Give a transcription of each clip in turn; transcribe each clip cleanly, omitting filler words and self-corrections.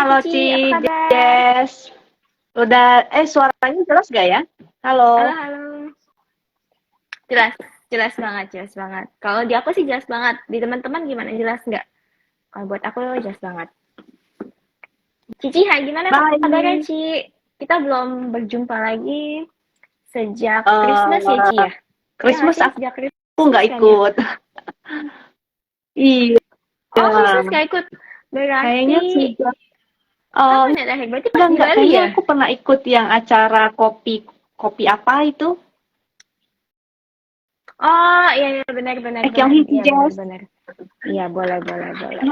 Halo Cici, apa Ci, kabar? Jess. Udah, suaranya jelas gak ya? Halo, Halo. halo. Jelas, jelas banget, jelas banget. Kalau di aku sih jelas banget. Di teman-teman gimana? Jelas nggak? Kalau buat aku jelas banget. Cici, hai, gimana kabarnya, Baik. Ci? Kita belum berjumpa lagi sejak Christmas ya, Eh, Ci ya? Ya nggak Christmas sih? aku Sejak nggak Christmas kan ya? ikut. Iya, Oh, Christmas nggak ikut. kayaknya Berarti, sejak, kapan ya terakhir? Berarti pas di enggak, Bali kayaknya ya? aku pernah ikut yang acara kopi, kopi apa itu? Oh, iya, iya, benar, benar, benar. Kyonghi Iya, benar, Jess. benar. Iya, boleh, boleh, boleh.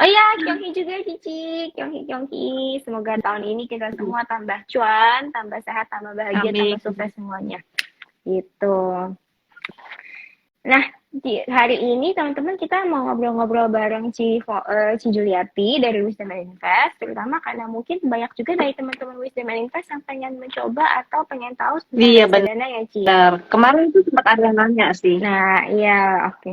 Oh iya, Kyunghee juga Cici. Kyunghee, Kyunghee. Semoga tahun ini kita semua tambah cuan, tambah sehat, tambah bahagia, tambah Amin. sukses semuanya. Gitu. Nah, di hari ini teman-teman kita mau ngobrol-ngobrol bareng Ci Juliati dari Wisdom and Invest, terutama karena mungkin banyak juga dari teman-teman Wisdom and Invest yang pengen mencoba atau pengen tahu tentang Iya reksadana ya, Ci ya. benar. Kemarin itu sempat ada yang nanya sih. Nah, iya, oke.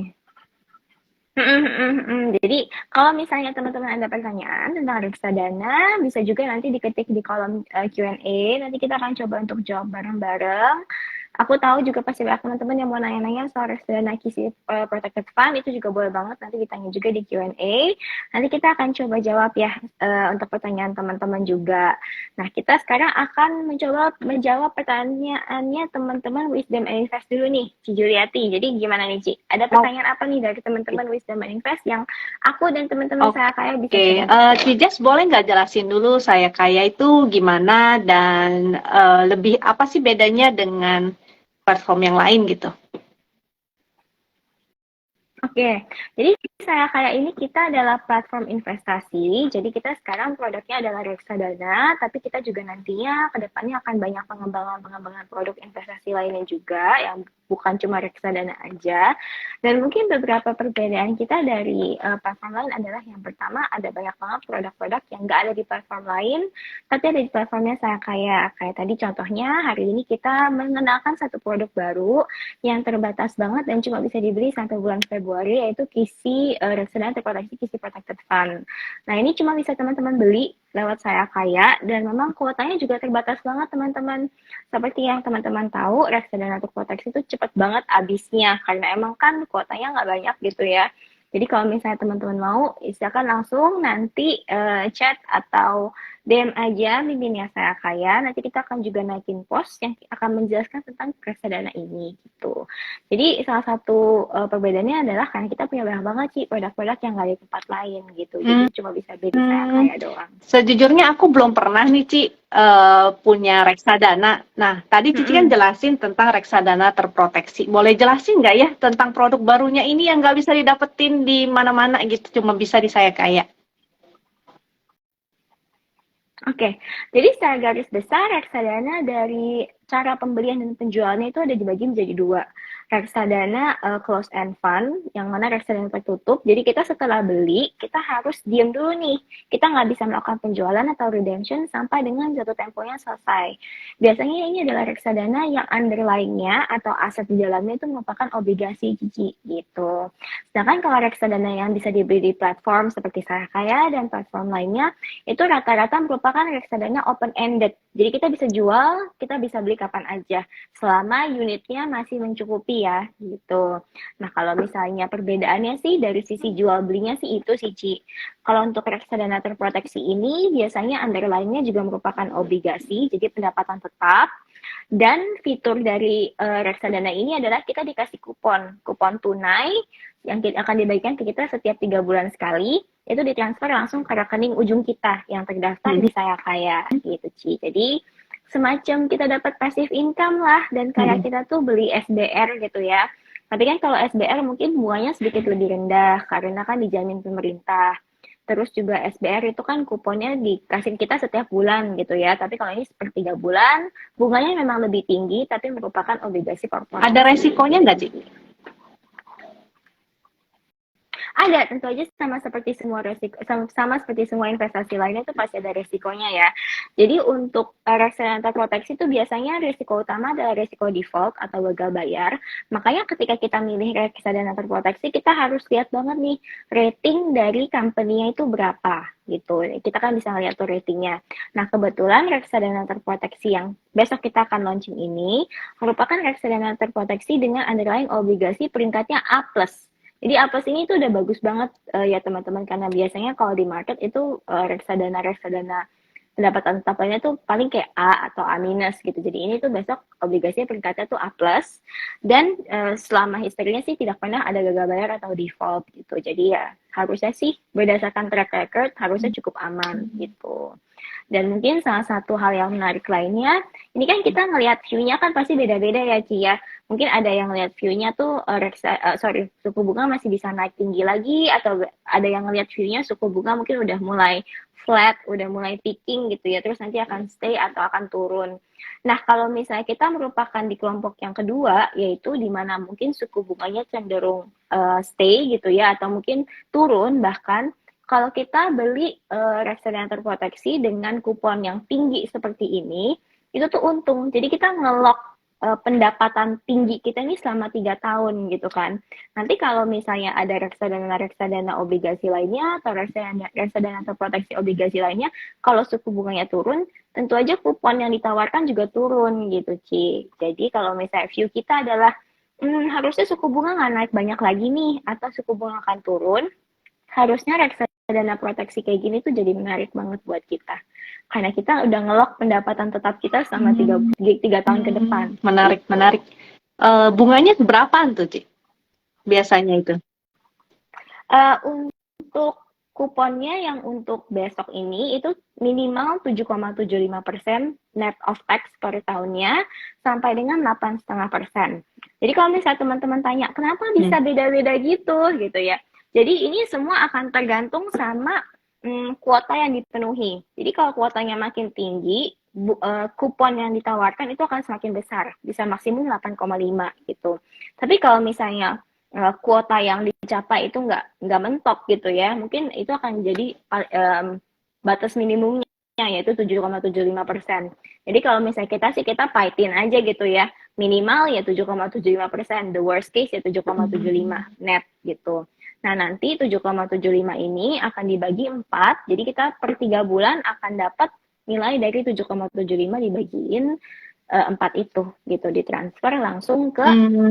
Jadi kalau misalnya teman-teman ada pertanyaan tentang reksadana, bisa juga nanti diketik di kolom Q&A. Nanti kita akan coba untuk jawab bareng-bareng. Aku tahu juga pasti banyak teman-teman yang mau nanya-nanya soal reksadana kisi protected fund, itu juga boleh banget nanti ditanya juga di Q&A. Nanti kita akan coba jawab ya untuk pertanyaan teman-teman juga. Nah, kita sekarang akan mencoba menjawab pertanyaannya teman-teman Wisdom and Invest dulu nih, Ci Juliati. Jadi gimana nih, Ci? Ada pertanyaan apa nih dari teman-teman Wisdom and Invest yang aku dan teman-teman saya kaya bisa Oke, coba untuk Ci jawab? Jess boleh nggak jelasin dulu saya kaya itu gimana dan lebih apa sih bedanya dengan platform yang lain gitu? Oke, jadi saya kayak ini kita adalah platform investasi. Jadi kita sekarang produknya adalah reksadana, tapi kita juga nantinya ke depannya akan banyak pengembangan-pengembangan produk investasi lainnya juga yang bukan cuma reksadana aja. Dan mungkin beberapa perbedaan kita dari platform lain adalah yang pertama ada banyak banget produk-produk yang nggak ada di platform lain, tapi ada di platformnya saya kayak tadi contohnya hari ini kita mengenalkan satu produk baru yang terbatas banget dan cuma bisa dibeli sampai bulan Februari, yaitu kisi reksadana terproteksi kisi protected fund. Nah, ini cuma bisa teman-teman beli lewat saya kaya dan memang kuotanya juga terbatas banget teman-teman. Seperti yang teman-teman tahu, reksadana terproteksi itu cepat banget habisnya karena emang kan kuotanya nggak banyak gitu ya. Jadi kalau misalnya teman-teman mau, silakan langsung nanti chat atau DM aja mimpinnya saya kaya. Nanti kita akan juga naikin post yang akan menjelaskan tentang reksadana ini gitu. Jadi salah satu perbedaannya adalah karena kita punya banyak banget sih produk-produk yang nggak ada di tempat lain gitu. Jadi Hmm, cuma bisa beli saya kaya doang. sejujurnya aku belum pernah nih Ci punya reksadana. Nah, tadi Cici kan Mm-mm. jelasin tentang reksadana terproteksi. Boleh jelasin nggak ya tentang produk barunya ini yang nggak bisa didapetin di mana-mana gitu, cuma bisa di saya kaya? Oke, jadi secara garis besar reksadana dari cara pembelian dan penjualannya itu ada dibagi menjadi dua. Reksadana close end fund, yang mana reksadana tertutup. Jadi kita setelah beli, kita harus diam dulu nih. Kita nggak bisa melakukan penjualan atau redemption sampai dengan jatuh temponya selesai. Biasanya ini adalah reksadana yang underlying-nya atau aset di dalamnya itu merupakan obligasi cici gitu. Sedangkan kalau reksadana yang bisa dibeli di platform seperti Saya Kaya dan platform lainnya, itu rata-rata merupakan reksadana open ended. Jadi kita bisa jual, kita bisa beli kapan aja selama unitnya masih mencukupi ya gitu. Nah, kalau misalnya perbedaannya sih dari sisi jual belinya sih itu sih Ci. Kalau untuk reksadana terproteksi ini biasanya underlying-nya juga merupakan obligasi, jadi pendapatan tetap. Dan fitur dari reksadana ini adalah kita dikasih kupon tunai yang akan dibagikan ke kita setiap 3 bulan sekali, itu ditransfer langsung ke rekening ujung kita yang terdaftar di Saya Kaya gitu Ci. Jadi semacam kita dapat passive income lah dan kayak kita tuh beli SBR gitu ya. Tapi kan kalau SBR mungkin bunganya sedikit lebih rendah karena kan dijamin pemerintah. Terus juga SBR itu kan kuponnya dikasih kita setiap bulan gitu ya. Tapi kalau ini per 3 bulan, bunganya memang lebih tinggi tapi merupakan obligasi Ada korporasi resikonya gitu. nggak Ci? Ada, tentu aja sama seperti semua resiko, sama seperti semua investasi lainnya itu pasti ada resikonya ya. Jadi untuk reksadana terproteksi itu biasanya risiko utama adalah risiko default atau gagal bayar. Makanya ketika kita milih reksadana terproteksi, kita harus lihat banget nih rating dari company-nya itu berapa gitu. Kita kan bisa lihat tuh ratingnya. Nah kebetulan reksadana terproteksi yang besok kita akan launching ini merupakan reksadana terproteksi dengan underlying obligasi peringkatnya A+. Jadi A+ ini tuh udah bagus banget ya teman-teman, karena biasanya kalau di market itu reksadana pendapatan tetap lainnya tuh paling kayak A atau A minus gitu. Jadi ini tuh besok obligasinya peringkatnya tuh A+, dan selama historinya sih tidak pernah ada gagal bayar atau default gitu. Jadi ya harusnya sih berdasarkan track record harusnya cukup aman gitu. Dan mungkin salah satu hal yang menarik lainnya, ini kan kita ngelihat view-nya kan pasti beda-beda ya Ci ya. Mungkin ada yang lihat view-nya tuh suku bunga masih bisa naik tinggi lagi, atau ada yang ngelihat view-nya suku bunga mungkin udah mulai flat, udah mulai peaking gitu ya, terus nanti akan stay atau akan turun. Nah, kalau misalnya kita merupakan di kelompok yang kedua, yaitu di mana mungkin suku bunganya cenderung stay gitu ya, atau mungkin turun bahkan, kalau kita beli reksadana terproteksi dengan kupon yang tinggi seperti ini, itu tuh untung. Jadi kita ngelok pendapatan tinggi kita ini selama 3 tahun gitu kan. Nanti kalau misalnya ada reksadana obligasi lainnya atau reksadana terproteksi obligasi lainnya, kalau suku bunganya turun, tentu aja kupon yang ditawarkan juga turun gitu Ci. Jadi kalau misalnya view kita adalah harusnya suku bunga nggak naik banyak lagi nih, atau suku bunga akan turun, harusnya reksadana proteksi kayak gini tuh jadi menarik banget buat kita. Karena kita udah ngelok pendapatan tetap kita selama 3 tahun ke depan. Menarik, gitu. menarik. Bunganya berapaan tuh, Ci? Biasanya itu? Untuk kuponnya yang untuk besok ini itu minimal 7,75% net of tax per tahunnya sampai dengan 8,5%. Jadi kalau misalnya teman-teman tanya, kenapa bisa beda-beda gitu ya. Jadi ini semua akan tergantung sama kuota yang dipenuhi. Jadi kalau kuotanya makin tinggi, kupon yang ditawarkan itu akan semakin besar, bisa maksimum 8,5 gitu. Tapi kalau misalnya kuota yang dicapai itu nggak mentok gitu ya, mungkin itu akan jadi batas minimumnya yaitu 7,75%. Jadi kalau misalnya kita paitin aja gitu ya, minimal ya 7,75%, the worst case ya 7,75 net gitu. Nah, nanti 7,75 ini akan dibagi 4, jadi kita per 3 bulan akan dapat nilai dari 7,75 dibagiin 4 itu, gitu, ditransfer langsung ke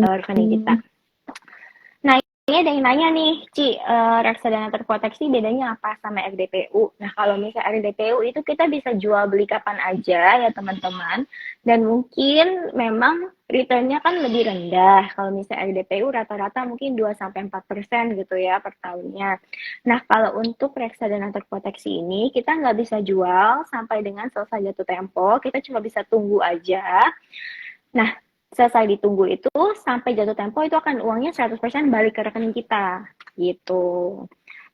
rekening kita. Nah, ini ada yang nanya nih, Ci, reksadana terproteksi bedanya apa sama RDPU? Nah, kalau misalnya RDPU itu kita bisa jual beli kapan aja ya teman-teman, dan mungkin memang return-nya kan lebih rendah. Kalau misalnya RDPU rata-rata mungkin 2-4% gitu ya per tahunnya. Nah, kalau untuk reksadana terproteksi ini, kita nggak bisa jual sampai dengan selesai jatuh tempo, kita cuma bisa tunggu aja. Nah, selesai ditunggu itu sampai jatuh tempo itu akan uangnya 100% balik ke rekening kita gitu.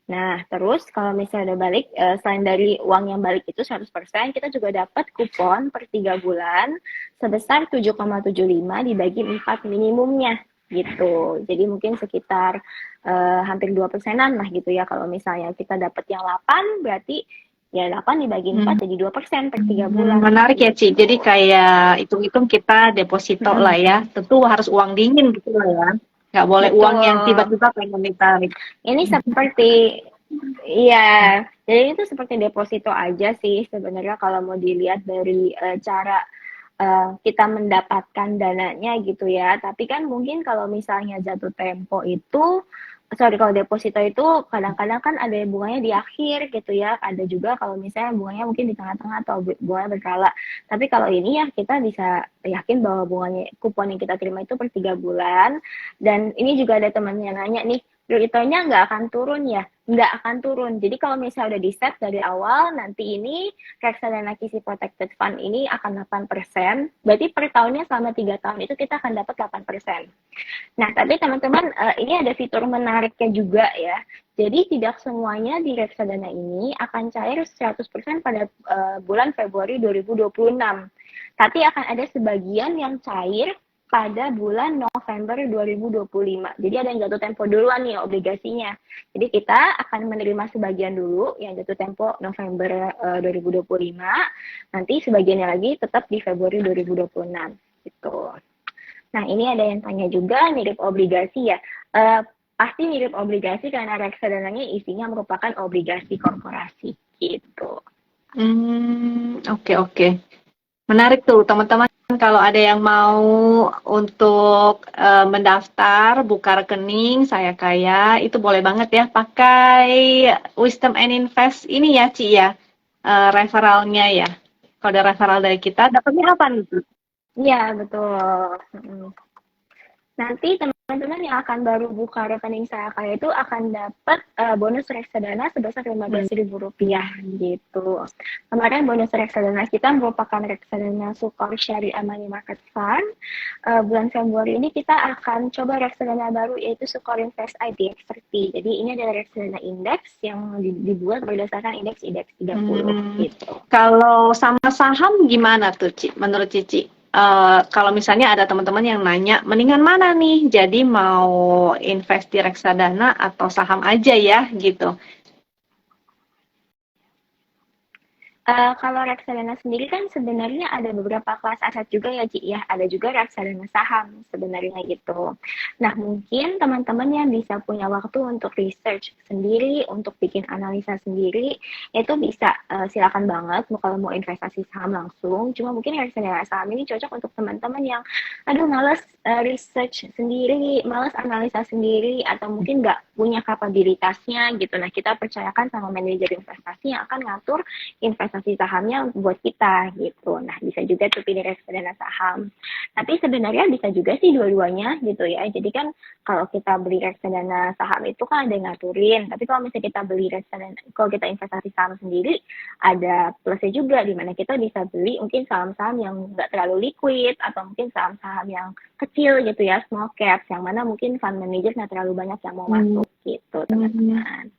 Nah, terus kalau misalnya udah balik, selain dari uang yang balik itu 100%, kita juga dapat kupon per 3 bulan sebesar 7,75 dibagi 4 minimumnya gitu. Jadi mungkin sekitar hampir 2%-an lah gitu ya. Kalau misalnya kita dapat yang 8, berarti ya 8 dibagi 4 jadi 2% per 3 bulan. Menarik ya, Ci. Jadi kayak hitung-hitung kita deposito lah ya. Tentu harus uang dingin gitu lah ya. Nggak boleh Betul. uang yang tiba-tiba pengen ditarik. Ini seperti, iya, jadi itu seperti deposito aja sih sebenarnya kalau mau dilihat dari cara kita mendapatkan dananya gitu ya. Tapi kan mungkin kalau misalnya jatuh tempo itu, kalau deposito itu kadang-kadang kan ada bunganya di akhir gitu ya. Ada juga kalau misalnya bunganya mungkin di tengah-tengah atau bunganya berkala. Tapi kalau ini ya kita bisa yakin bahwa bunganya, kupon yang kita terima itu per 3 bulan. Dan ini juga ada teman yang nanya nih, returnnya nggak akan turun ya? Nggak akan turun. Jadi kalau misalnya udah di set dari awal, nanti ini reksadana Kisi Protected Fund ini akan 8%. Berarti per tahunnya selama 3 tahun itu kita akan dapat 8%. Nah, tapi teman-teman, ini ada fitur menariknya juga ya. Jadi tidak semuanya di reksadana ini akan cair 100% pada bulan Februari 2026. Tapi akan ada sebagian yang cair pada bulan November 2025. Jadi ada yang jatuh tempo duluan nih obligasinya. Jadi kita akan menerima sebagian dulu yang jatuh tempo November 2025. Nanti sebagiannya lagi tetap di Februari 2026 gitu. Nah, ini ada yang tanya juga mirip obligasi ya. Pasti mirip obligasi karena reksadana isinya merupakan obligasi korporasi gitu. Oke, oke. Menarik tuh teman-teman, kalau ada yang mau untuk mendaftar buka rekening Saya Kaya, itu boleh banget ya pakai Wisdom and Invest ini ya Ci ya, referralnya ya. Kalau ada referral dari kita, dapatnya apa nih? Iya, betul. Nanti teman-teman yang akan baru buka rekening Saya Kaya itu akan dapat bonus reksadana sebesar Rp15.000 gitu. Kemarin bonus reksadana kita merupakan reksadana Sukor Syariah Money Market Fund. Bulan Februari ini kita akan coba reksadana baru yaitu Sukor Invest IDX30. Jadi ini adalah reksadana indeks yang dibuat berdasarkan indeks 30 gitu. Kalau sama saham gimana tuh Ci? Menurut Cici? Kalau misalnya ada teman-teman yang nanya, mendingan mana nih? Jadi mau invest di reksadana atau saham aja ya gitu. Kalau reksadana sendiri kan sebenarnya ada beberapa kelas aset juga ya, Ci, ya. Ada juga reksadana saham sebenarnya gitu. Nah, mungkin teman-teman yang bisa punya waktu untuk research sendiri, untuk bikin analisa sendiri, itu bisa silakan banget kalau mau investasi saham langsung. Cuma mungkin reksadana saham ini cocok untuk teman-teman yang, aduh males research sendiri, males analisa sendiri, atau mungkin nggak punya kapabilitasnya gitu. Nah, kita percayakan sama manajer investasi yang akan ngatur investasi sahamnya buat kita gitu. Nah, bisa juga tuh pilih reksadana saham. Tapi sebenarnya bisa juga sih dua-duanya gitu ya. Jadi kan kalau kita beli reksadana saham itu kan ada yang ngaturin. Tapi kalau misalnya kita beli reksadana, kalau kita investasi saham sendiri, ada plusnya juga di mana kita bisa beli mungkin saham-saham yang nggak terlalu liquid atau mungkin saham-saham yang kecil gitu ya, small caps, yang mana mungkin fund manager nggak terlalu banyak yang mau masuk gitu teman-teman.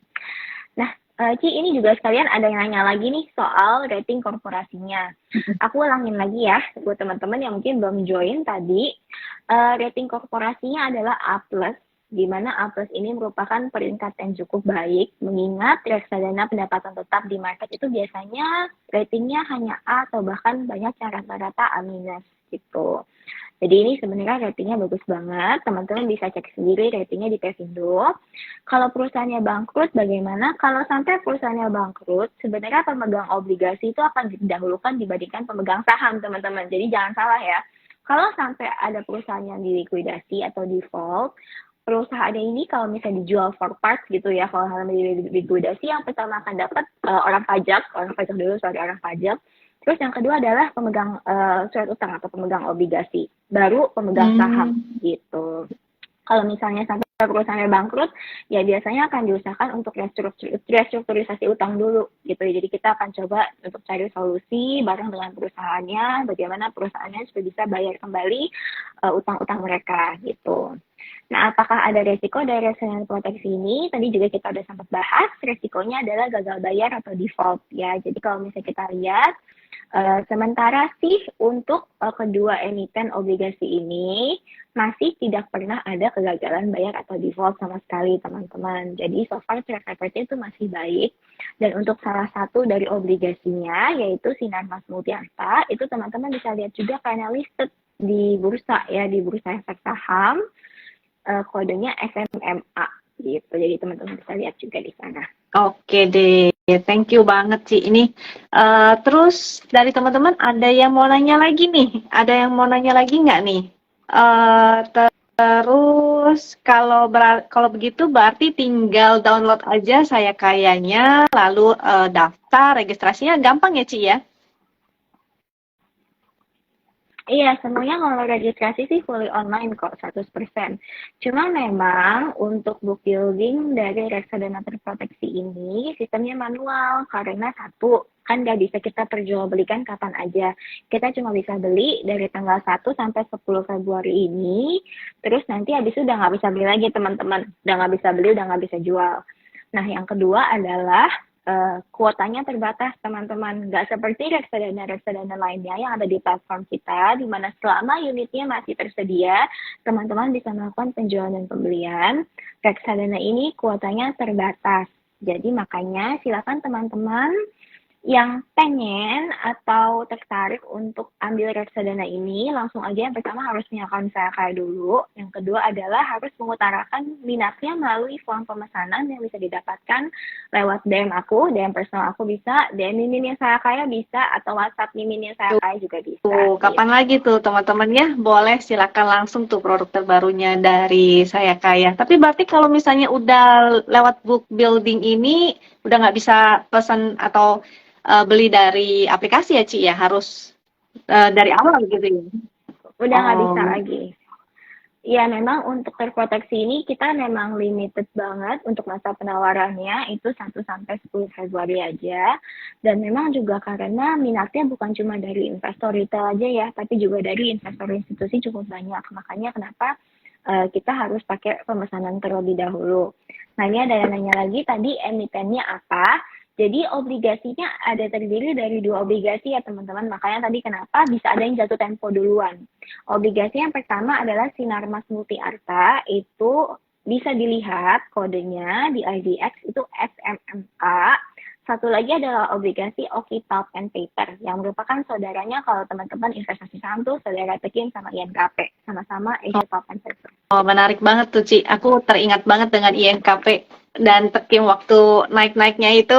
Nah, Ci, ini juga sekalian ada yang nanya lagi nih soal rating korporasinya. Aku ulangin lagi ya, buat teman-teman yang mungkin belum join tadi. Rating korporasinya adalah A+, di mana A+ ini merupakan peringkat yang cukup baik, mengingat reksadana pendapatan tetap di market itu biasanya ratingnya hanya A atau bahkan banyak yang rata-rata A- gitu. Jadi ini sebenarnya ratingnya bagus banget, teman-teman bisa cek sendiri ratingnya di Pevindo. Kalau perusahaannya bangkrut, bagaimana? Kalau sampai perusahaannya bangkrut, sebenarnya pemegang obligasi itu akan didahulukan dibandingkan pemegang saham, teman-teman. Jadi jangan salah ya. Kalau sampai ada perusahaan yang dilikuidasi atau default, perusahaan ini kalau misalnya dijual for parts gitu ya, kalau hal dilikuidasi yang pertama akan dapat orang pajak dulu, orang pajak. Terus yang kedua adalah pemegang surat utang atau pemegang obligasi, baru pemegang saham gitu. Kalau misalnya sampai perusahaannya bangkrut, ya biasanya akan diusahakan untuk restrukturisasi utang dulu gitu. Jadi kita akan coba untuk cari solusi bareng dengan perusahaannya, bagaimana perusahaannya supaya bisa bayar kembali utang-utang mereka gitu. Nah, apakah ada resiko dari reksadana proteksi ini? Tadi juga kita udah sempat bahas, resikonya adalah gagal bayar atau default ya. Jadi kalau misalnya kita lihat, sementara sih untuk kedua emiten obligasi ini masih tidak pernah ada kegagalan bayar atau default sama sekali teman-teman. Jadi so far track recordnya itu masih baik. Dan untuk salah satu dari obligasinya yaitu Sinarmas Multiarta, itu teman-teman bisa lihat juga karena listed di bursa ya, di bursa efek saham, kodenya SMMA gitu. Jadi teman-teman bisa lihat juga di sana. Oke deh, thank you banget sih ini. Terus dari teman-teman ada yang mau nanya lagi nih? Ada yang mau nanya lagi nggak nih? Terus kalau begitu berarti tinggal download aja Saya Kayanya, lalu daftar, registrasinya gampang ya Ci ya? Iya, semuanya kalau registrasi sih fully online kok, 100%. Cuma memang untuk book building dari reksadana terproteksi ini sistemnya manual, karena satu, kan nggak bisa kita perjualbelikan kapan aja. Kita cuma bisa beli dari tanggal 1 sampai 10 Februari ini, terus nanti habis itu udah nggak bisa beli lagi teman-teman. Udah nggak bisa beli, udah nggak bisa jual. Nah, yang kedua adalah kuotanya terbatas teman-teman, nggak seperti reksadana lainnya yang ada di platform kita, di mana selama unitnya masih tersedia, teman-teman bisa melakukan penjualan dan pembelian. Reksadana ini kuotanya terbatas, jadi makanya silakan teman-teman yang pengen atau tertarik untuk ambil reksadana ini, langsung aja yang pertama harus punya akun Sayakaya dulu. Yang kedua adalah harus mengutarakan minatnya melalui form pemesanan yang bisa didapatkan lewat DM aku, DM personal aku bisa, DM Miminnya Sayakaya bisa, atau WhatsApp Miminnya Sayakaya juga bisa. Kapan lagi tuh teman-teman ya? Boleh silakan langsung tuh produk terbarunya dari Sayakaya. Tapi berarti kalau misalnya udah lewat book building ini, udah nggak bisa pesan atau beli dari aplikasi ya, Ci ya? Harus dari awal gitu ya? Udah nggak bisa Oh, lagi. Ya, memang untuk terproteksi ini kita memang limited banget untuk masa penawarannya, itu 1 sampai 10 Februari aja. Dan memang juga karena minatnya bukan cuma dari investor retail aja ya, tapi juga dari investor institusi cukup banyak. Makanya kenapa kita harus pakai pemesanan terlebih dahulu. Nah, ini ada yang nanya lagi tadi emitennya apa? Jadi obligasinya ada terdiri dari 2 obligasi ya teman-teman. Makanya tadi kenapa bisa ada yang jatuh tempo duluan. Obligasi yang pertama adalah Sinarmas Multi Arta, itu bisa dilihat kodenya di IDX itu SMMA. Satu lagi adalah obligasi Oki Pulp and Paper yang merupakan saudaranya kalau teman-teman investasi saham tuh saudara Tekin sama INKP, sama-sama Asia Pulp and Paper. oh, menarik banget tuh, Ci. Aku teringat banget dengan INKP dan Tekim waktu naik-naiknya itu.